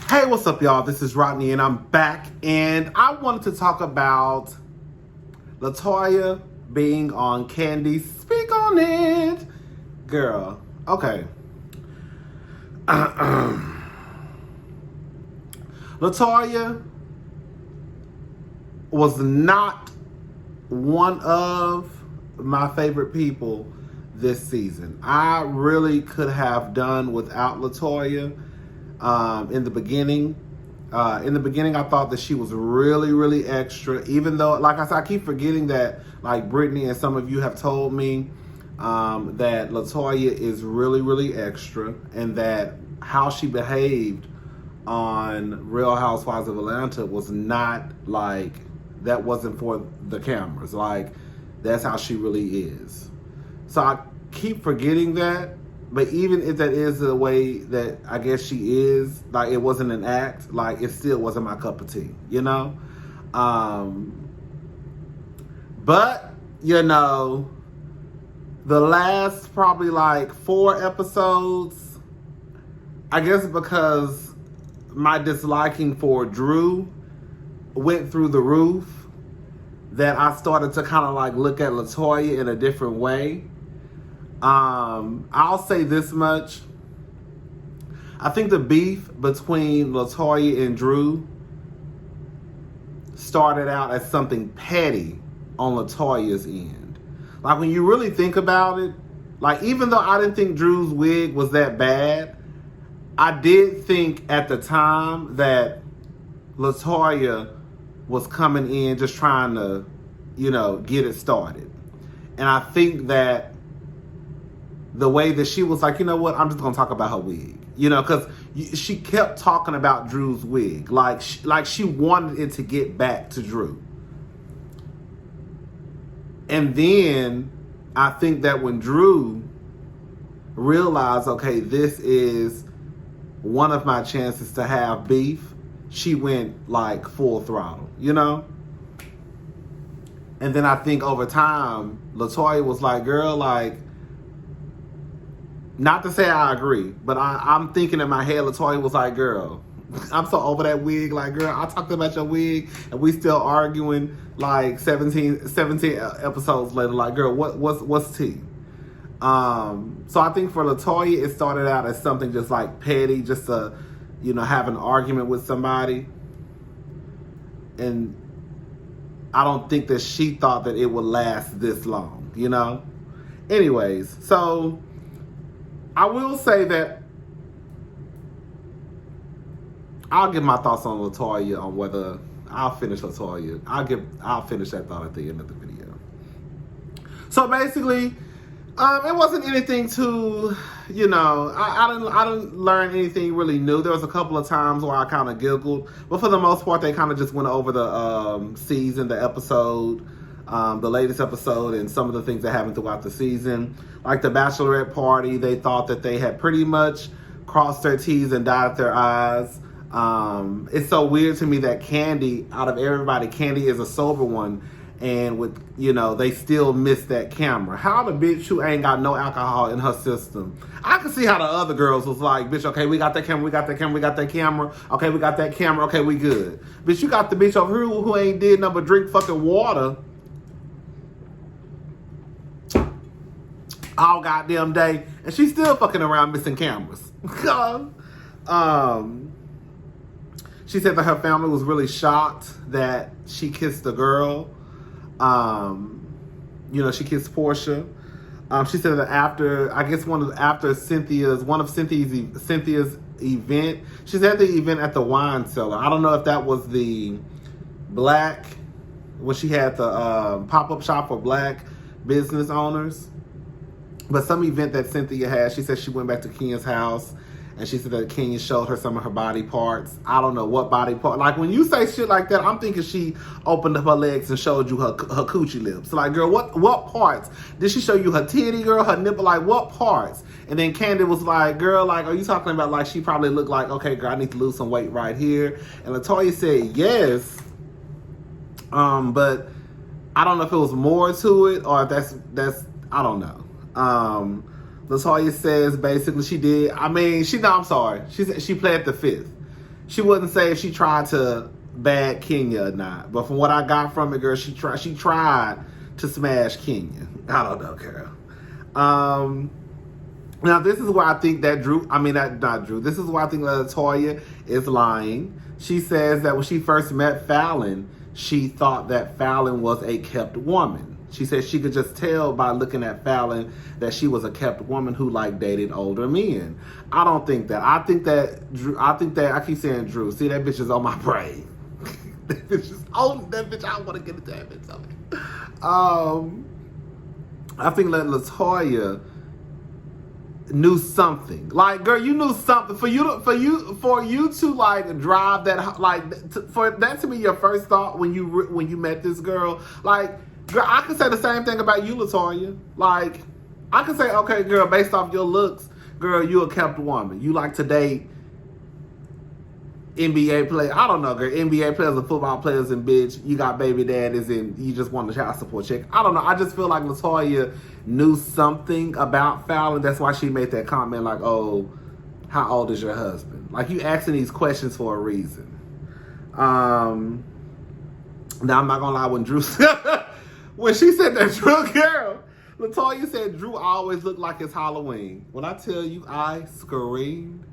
Hey, what's up, y'all? This is Rodney, and I'm back, and I wanted to talk about LaToya being on Candy. Speak on it, girl. Okay. LaToya was not one of my favorite people this season. I really could have done without LaToya. In the beginning, I thought that she was really, really extra. Even though, like I said, I keep forgetting that, like Brittany and some of you have told me that LaToya is really, really extra, and that how she behaved on Real Housewives of Atlanta was not like, that wasn't for the cameras. Like, that's how she really is. So I keep forgetting that. But even if that is the way that I guess she is, like, it wasn't an act, like, it still wasn't my cup of tea, you know? But, you know, the last probably like 4 episodes, I guess because my disliking for Drew went through the roof, that I started to kind of like look at LaToya in a different way. I'll say this much. I think the beef between LaToya and Drew started out as something petty on LaToya's end. Like, when you really think about it, like, even though I didn't think Drew's wig was that bad, I did think at the time that LaToya was coming in just trying to, you know, get it started. And I think that the way that she was like, you know what, I'm just going to talk about her wig. You know, because she kept talking about Drew's wig. Like she wanted it to get back to Drew. And then I think that when Drew realized, okay, this is one of my chances to have beef, she went like full throttle, you know? And then I think over time, LaToya was like, girl, like, not to say I agree, but I'm thinking in my head, LaToya was like, girl, I'm so over that wig. Like, girl, I talked about your wig, and we still arguing like 17 episodes later. Like, girl, what's tea? So I think for LaToya, it started out as something just like petty, just to, you know, have an argument with somebody. And I don't think that she thought that it would last this long, you know? Anyways, so I will say that I'll give my thoughts on LaToya, on whether I'll finish LaToya. I'll finish that thought at the end of the video. So basically, it wasn't anything too, you know, I didn't learn anything really new. There was a couple of times where I kind of giggled, but for the most part, they kind of just went over the season, the episode, the latest episode, and some of the things that happened throughout the season. Like the bachelorette party, they thought that they had pretty much crossed their T's and dotted their I's. It's so weird to me that Candy, out of everybody, Candy is a sober one, and with, you know, they still missed that camera. How the bitch who ain't got no alcohol in her system? I can see how the other girls was like, bitch, okay, we got that camera, we got that camera, we got that camera, okay, we got that camera, okay, we good. Bitch, you got the bitch over here who ain't did nothing but drink fucking water all goddamn day, and she's still fucking around missing cameras. She said that her family was really shocked that she kissed a girl. You know, she kissed Portia. She said that after Cynthia's event, she's at the event at the wine cellar. I don't know if that was the black, when she had the pop-up shop for black business owners. But some event that Cynthia had, she said she went back to Kenya's house, and she said that Kenya showed her some of her body parts. I don't know what body part. Like, when you say shit like that, I'm thinking she opened up her legs and showed you her coochie lips. Like, girl, what parts? Did she show you her titty, girl, her nipple? Like, what parts? And then Candy was like, girl, like, are you talking about, like, she probably looked like, okay, girl, I need to lose some weight right here. And LaToya said yes. But I don't know if it was more to it, or if that's I don't know. LaToya says basically she did. I mean, I'm sorry. She said she played the fifth. she wouldn't say if she tried to bag Kenya or not. But from what I got from it, girl, she tried to smash Kenya. I don't know, girl. Now this is where I think that this is why I think LaToya is lying. She says that when she first met Fallon, she thought that Fallon was a kept woman. She said she could just tell by looking at Fallon that she was a kept woman who dated older men. I don't think that. I think that I keep saying Drew. See, that bitch is on my brain. That bitch is on that bitch. I want to get into that bitch. I think that LaToya knew something. Girl, you knew something. For you to drive that, for that to be your first thought when you met this girl. Girl, I could say the same thing about you, LaToya. I could say, okay, girl, based off your looks, girl, you a kept woman. You like to date NBA players. I don't know, girl. NBA players and football players and bitch. You got baby daddies and you just want a child support check. I don't know. I just feel like LaToya knew something about Fallon. That's why she made that comment oh, how old is your husband? You asking these questions for a reason. Now, I'm not going to lie. When Drew when she said that, Drew, girl, LaToya said Drew always looked like it's Halloween. When I tell you, I screamed.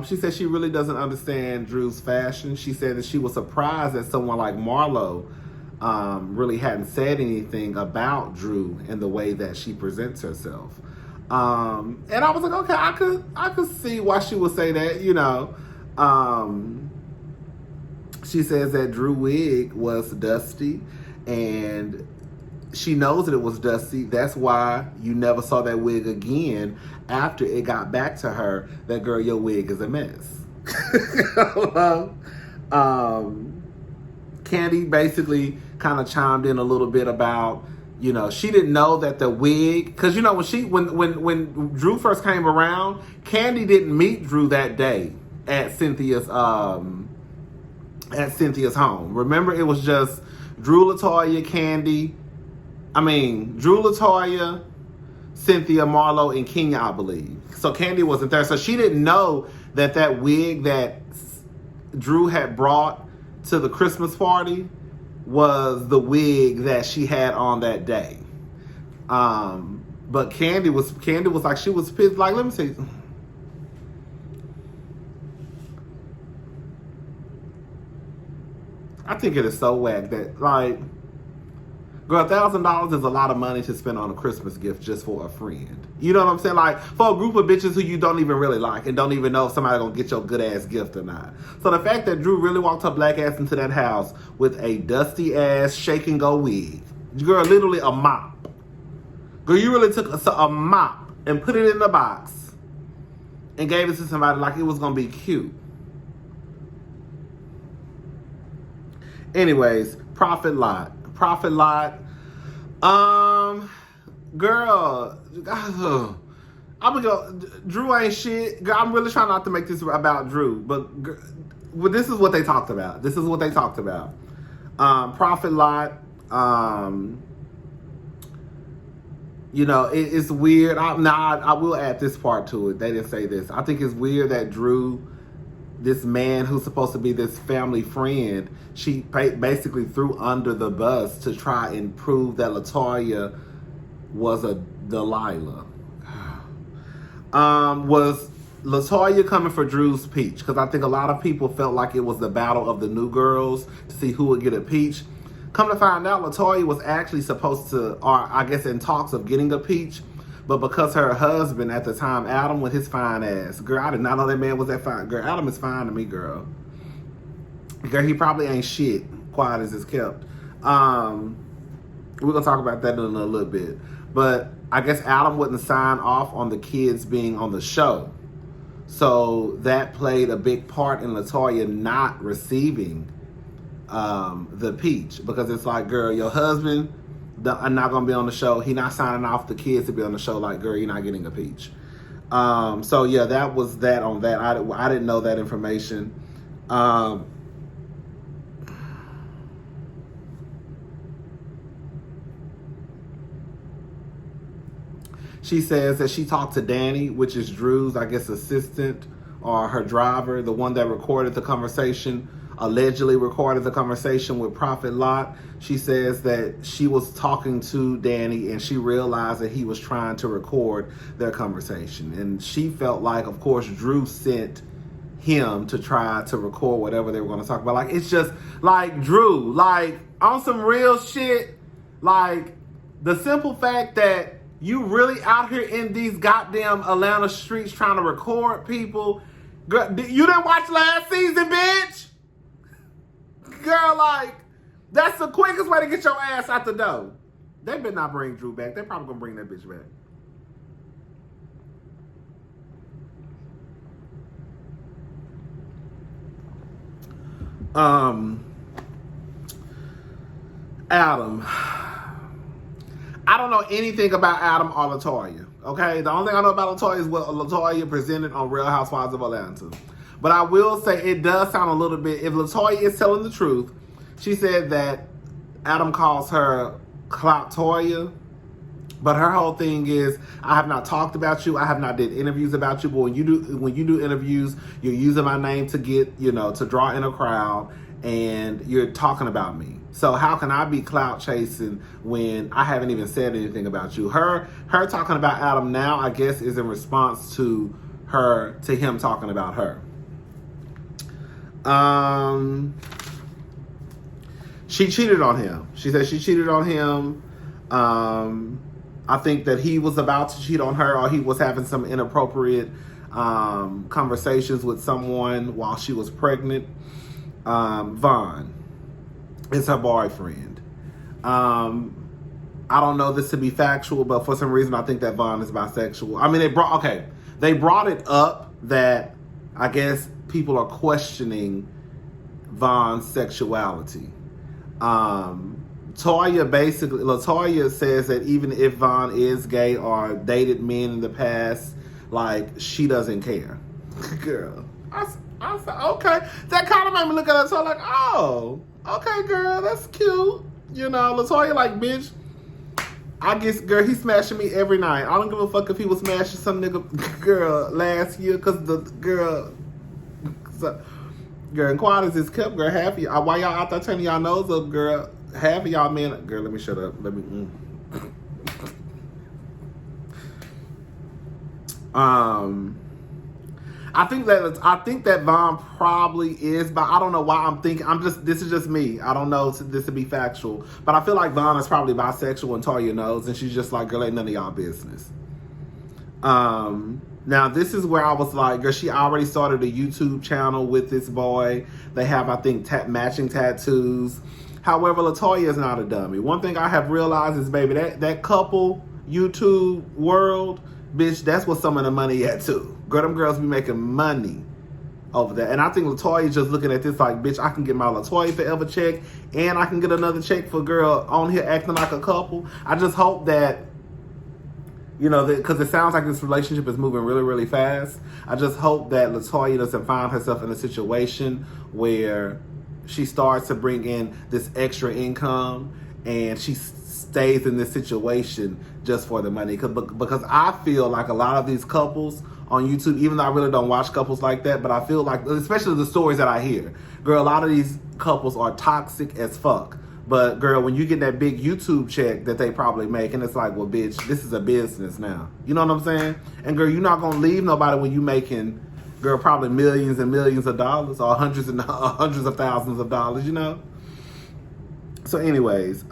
She said she really doesn't understand Drew's fashion. She said that she was surprised that someone like Marlo really hadn't said anything about Drew and the way that she presents herself. And I was like, okay, I could see why she would say that, She says that Drew wig was dusty, and she knows that it was dusty. That's why you never saw that wig again after it got back to her that, girl, your wig is a mess. Candy basically kind of chimed in a little bit about, she didn't know that the wig, because when Drew first came around, Candy didn't meet Drew that day at Cynthia's home. Remember, it was just Drew, LaToya, Cynthia, Marlo, and Kenya, I believe. So Candy wasn't there. So she didn't know that wig that Drew had brought to the Christmas party was the wig that she had on that day. But Candy was like, she was pissed. Let me see. I think it is so whack that, girl, $1,000 is a lot of money to spend on a Christmas gift just for a friend. You know what I'm saying? For a group of bitches who you don't even really like and don't even know if somebody gonna get your good ass gift or not. So the fact that Drew really walked her black ass into that house with a dusty ass shake and go wig, girl, literally a mop. Girl, you really took a mop and put it in the box and gave it to somebody like it was gonna be cute. Anyways, Prophet Lot. Girl, I'm gonna go. Drew ain't shit. Girl, I'm really trying not to make this about Drew, but this is what they talked about. Prophet Lot. It's weird. I will add this part to it. They didn't say this. I think it's weird that Drew, this man who's supposed to be this family friend, she basically threw under the bus to try and prove that LaToya was a Delilah. Was LaToya coming for Drew's peach? Because I think a lot of people felt like it was the battle of the new girls to see who would get a peach. Come to find out, LaToya was actually supposed to, or I guess in talks of getting a peach, but because her husband at the time, Adam, with his fine ass, girl, I did not know that man was that fine. Girl, Adam is fine to me, girl. Girl, he probably ain't shit, quiet as it's kept. We're going to talk about that in a little bit. But I guess Adam wouldn't sign off on the kids being on the show. So that played a big part in LaToya not receiving the peach. Because it's like, girl, your husband are not going to be on the show. He not signing off the kids to be on the show. Like, girl, you're not getting a peach. So, yeah, that was that on that. I didn't know that information. She says that she talked to Danny, which is Drew's, I guess, assistant or her driver, the one that recorded the conversation, allegedly recorded the conversation with Prophet Lot. She says that she was talking to Danny and she realized that he was trying to record their conversation. And she felt like, of course, Drew sent him to try to record whatever they were going to talk about. Like, it's just like, Drew, like, on some real shit, like, the simple fact that you really out here in these goddamn Atlanta streets trying to record people. Girl, you didn't watch last season, bitch? Girl, like, that's the quickest way to get your ass out the door. They better not bring Drew back. They're probably going to bring that bitch back. Adam. I don't know anything about Adam or LaToya, okay? The only thing I know about LaToya is what LaToya presented on Real Housewives of Atlanta. But I will say it does sound a little bit, if LaToya is telling the truth, she said that Adam calls her Clout-Toya, but her whole thing is, I have not talked about you, I have not did interviews about you, but when you do interviews, you're using my name to get, to draw in a crowd, and you're talking about me. So how can I be clout chasing when I haven't even said anything about you? Her talking about Adam now, I guess, is in response to him talking about her. She cheated on him. She said she cheated on him. I think that he was about to cheat on her, or he was having some inappropriate conversations with someone while she was pregnant. Vaughn is her boyfriend. I don't know this to be factual, but for some reason I think that Vaughn is bisexual. I mean, they brought it up that I guess people are questioning Vaughn's sexuality. LaToya says that even if Vaughn is gay or dated men in the past, like, she doesn't care. Girl, I said, okay. That kind of made me look at LaToya like, oh, okay, girl, that's cute. LaToya like, bitch, I guess, girl, he's smashing me every night. I don't give a fuck if he was smashing some nigga, girl, last year, because the girl, and quiet as it's kept, girl, half of y'all, why y'all out there turning y'all nose up, girl, half of y'all men, girl, let me shut up, I think that Vaughn probably is, but I don't know why I'm thinking. This is just me. I don't know this to be factual, but I feel like Vaughn is probably bisexual and Toya knows, and she's just like, girl, ain't none of y'all business. Now this is where I was like, girl, she already started a YouTube channel with this boy. They have, I think, matching tattoos. However, LaToya is not a dummy. One thing I have realized is, baby, that couple YouTube world, bitch, that's what some of the money at too. Girl, them girls be making money over there. And I think LaToya is just looking at this like, bitch, I can get my LaToya Forever check, and I can get another check for girl on here acting like a couple. I just hope that, because it sounds like this relationship is moving really, really fast. I just hope that LaToya doesn't find herself in a situation where she starts to bring in this extra income and she stays in this situation just for the money. Because I feel like a lot of these couples on YouTube, even though I really don't watch couples like that, but I feel like, especially the stories that I hear, girl, a lot of these couples are toxic as fuck. But girl, when you get that big YouTube check that they probably make, and it's like, well, bitch, this is a business now. You know what I'm saying? And girl, you're not gonna leave nobody when you making, girl, probably millions and millions of dollars, or hundreds of thousands of dollars. So, anyways,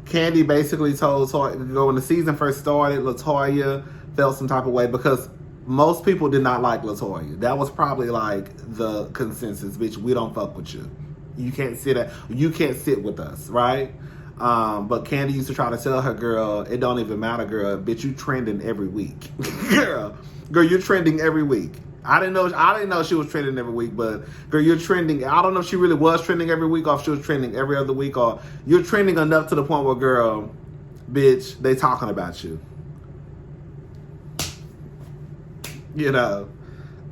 Candy basically told Toya, when the season first started, LaToya felt some type of way because most people did not like LaToya. That was probably like the consensus, bitch. We don't fuck with you. You can't sit with us, right? But Candy used to try to tell her, girl, it don't even matter, girl. Bitch, you trending every week. girl, you're trending every week. I didn't know she was trending every week, but girl, you're trending. I don't know if she really was trending every week or if she was trending every other week, or you're trending enough to the point where, girl, bitch, they talking about you.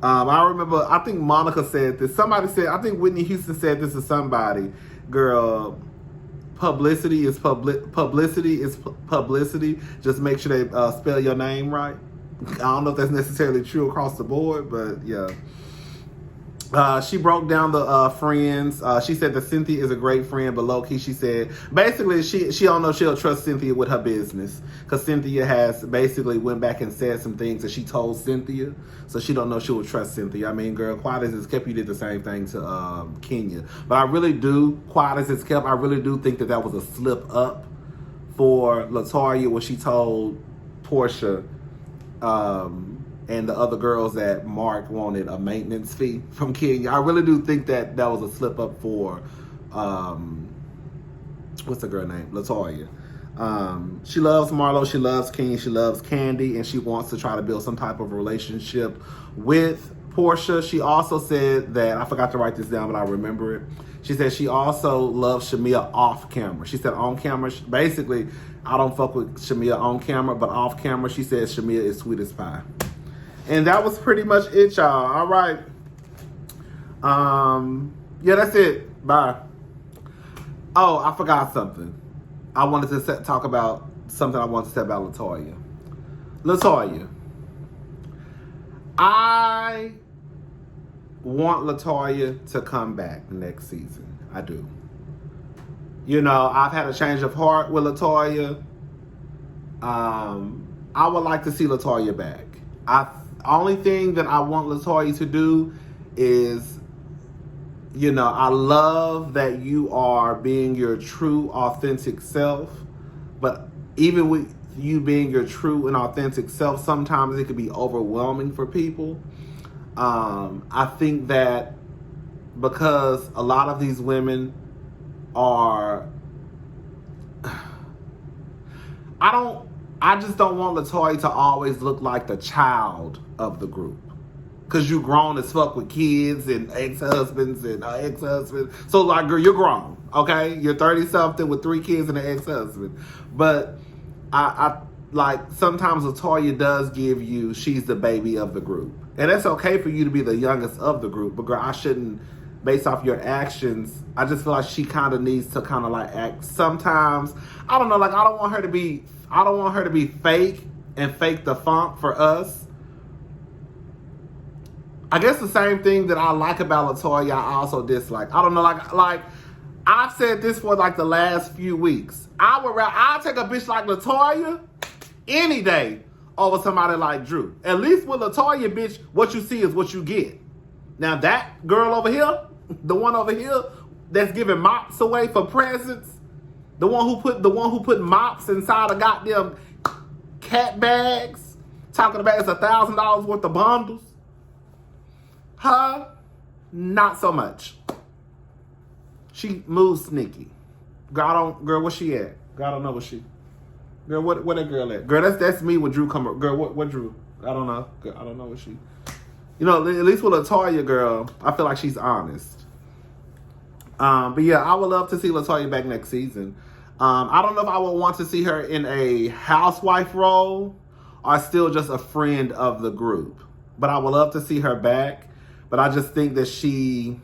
I remember, I think Monica said this. Somebody said, I think Whitney Houston said this to somebody. Girl, publicity is publicity. Just make sure they spell your name right. I don't know if that's necessarily true across the board, but yeah. She broke down the friends. She said that Cynthia is a great friend, but low-key she said, basically, she don't know she'll trust Cynthia with her business. Because Cynthia has basically went back and said some things that she told Cynthia. So she don't know she will trust Cynthia. I mean, girl, quiet as it's kept, you did the same thing to Kenya. But I really do, quiet as it's kept, I really do think that that was a slip up for LaToya when she told Portia and the other girls that Mark wanted a maintenance fee from Kenya. I really do think that that was a slip up for, what's the girl name? LaToya. She loves Marlo, she loves Kenya, she loves Candy, and she wants to try to build some type of relationship with Portia. She also said that, I forgot to write this down, but I remember it. She said she also loves Shamia off camera. She said on camera, basically, I don't fuck with Shamia on camera, but off camera, she says Shamia is sweet as pie. And that was pretty much it, y'all. All right. Yeah, that's it. Bye. Oh, I forgot something. I wanted to talk about something I wanted to say about LaToya. LaToya. I want LaToya to come back next season. I do. You know, I've had a change of heart with LaToya. I would like to see LaToya back. Only thing that I want LaToya to do is, you know, I love that you are being your true, authentic self. But even with you being your true and authentic self, sometimes it could be overwhelming for people. I think that because a lot of these women are, I just don't want LaToya to always look like the child of the group. Because you grown as fuck with kids and ex-husbands and ex-husbands. So, like, girl, you're grown, okay? You're 30-something with 3 kids and an ex-husband. But I like, sometimes LaToya does give you, she's the baby of the group. And it's okay for you to be the youngest of the group. But, girl, I shouldn't, based off your actions, I just feel like she kind of needs to kind of, like, act. Sometimes, I don't know, like, I don't want her to be fake and fake the funk for us. I guess the same thing that I like about LaToya, I also dislike. I don't know, like I've said this for like the last few weeks. I'll take a bitch like LaToya any day over somebody like Drew. At least with LaToya, bitch, what you see is what you get. Now that girl over here, the one over here that's giving mops away for presents, the one who put mops inside of goddamn cat bags, talking about it's $1,000 worth of bundles. Her, not so much. She moves sneaky. Girl, where she at? Girl, I don't know where she. Girl, where that girl at? Girl, that's me when Drew come up. Girl, what Drew? I don't know. Girl, I don't know where she. You know, at least with LaToya, girl, I feel like she's honest. But yeah, I would love to see LaToya back next season. I don't know if I would want to see her in a housewife role or still just a friend of the group. But I would love to see her back. But I just think that she,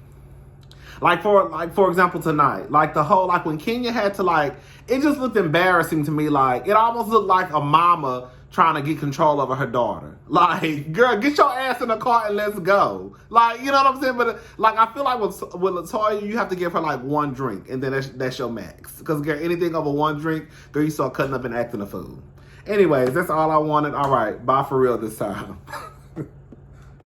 for example, tonight, like the whole, like when Kenya had to, like, it just looked embarrassing to me. Like, it almost looked like a mama trying to get control over her daughter. Like, girl, get your ass in the car and let's go. Like, you know what I'm saying? But, like, I feel like with LaToya, you have to give her, like, one drink, and then that's your max. Because, girl, anything over one drink, girl, you start cutting up and acting a fool. Anyways, that's all I wanted. All right, bye for real this time.